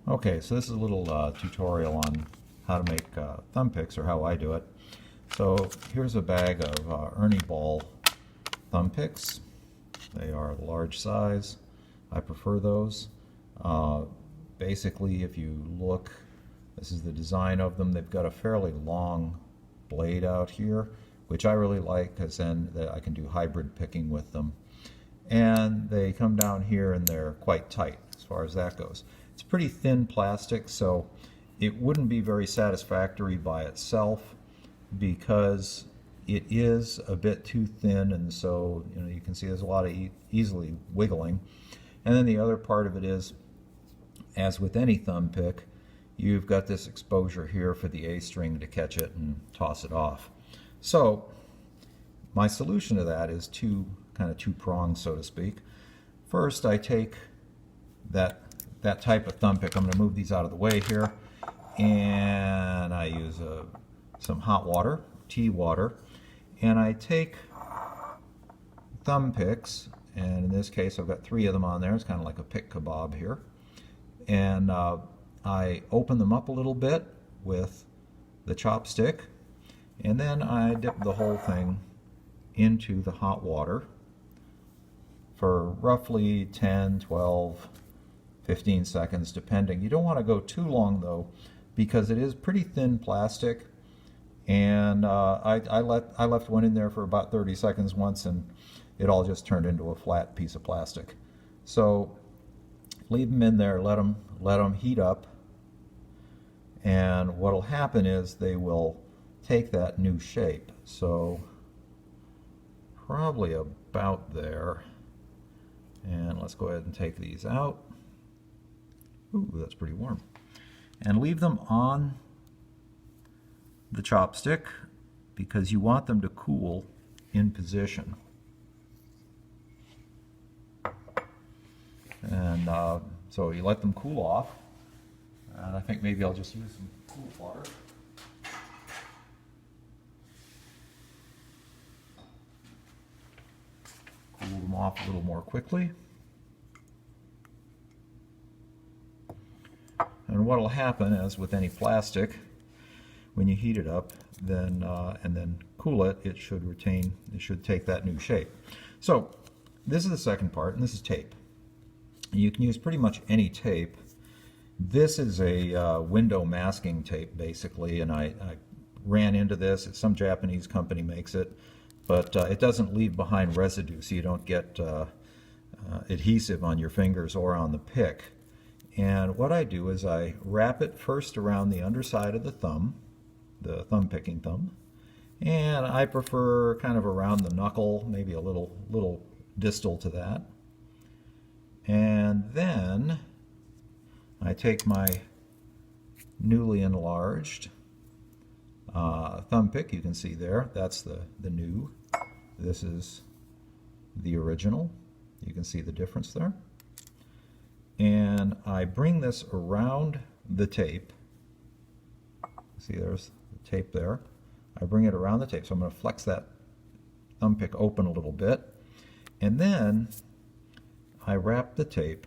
Okay, so this is a little tutorial on how to make thumb picks, or how I do it. So here's a bag of Ernie Ball thumb picks. They are large size. I prefer those. Basically, if you look, this is the design of them. They've got a fairly long blade out here, which I really like because then I can do hybrid picking with them. And they come down here and they're quite tight as far as that goes. It's pretty thin plastic, so it wouldn't be very satisfactory by itself because it is a bit too thin, and so you can see there's a lot of easily wiggling. And then the other part of it is, as with any thumb pick, you've got this exposure here for the A string to catch it and toss it off. So my solution to that is kind of two prongs, so to speak. First, I take that type of thumb pick. I'm going to move these out of the way here, and I use some hot water, tea water, and I take thumb picks, and in this case I've got 3 of them on there. It's kind of like a pick kebab here, and I open them up a little bit with the chopstick, and then I dip the whole thing into the hot water for roughly 10, 12, 15 seconds depending. You don't want to go too long though, because it is pretty thin plastic, and I left one in there for about 30 seconds once, and it all just turned into a flat piece of plastic. So leave them in there, let them heat up, and what'll happen is they will take that new shape. So probably about there, and let's go ahead and take these out. Ooh, that's pretty warm. And leave them on the chopstick because you want them to cool in position. And so you let them cool off. And I think maybe I'll just use some cool water. Cool them off a little more quickly. And what will happen, as with any plastic, when you heat it up, then and then cool it, it should take that new shape. So this is the second part, and this is tape. You can use pretty much any tape. This is a window masking tape, basically, and I ran into this. It's some Japanese company makes it, but it doesn't leave behind residue, so you don't get adhesive on your fingers or on the pick. And what I do is I wrap it first around the underside of the thumb picking thumb, and I prefer kind of around the knuckle, maybe a little distal to that. And then I take my newly enlarged thumb pick. You can see there, that's the new. This is the original. You can see the difference there. And I bring this around the tape. See, there's the tape there. I bring it around the tape. So I'm going to flex that thumb pick open a little bit. And then I wrap the tape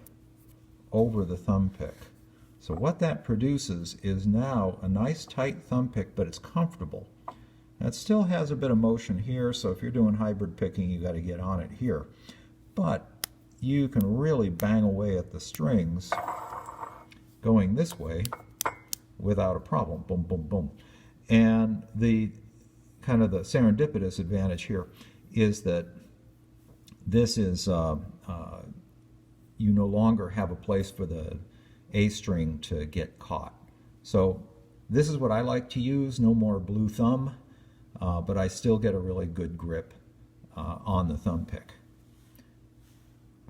over the thumb pick. So what that produces is now a nice tight thumb pick, but it's comfortable. It still has a bit of motion here, so if you're doing hybrid picking, you got to get on it here. But you can really bang away at the strings going this way without a problem. Boom, boom, boom. And the kind of the serendipitous advantage here is that this is you no longer have a place for the A string to get caught. So this is what I like to use. No more blue thumb, but I still get a really good grip on the thumb pick.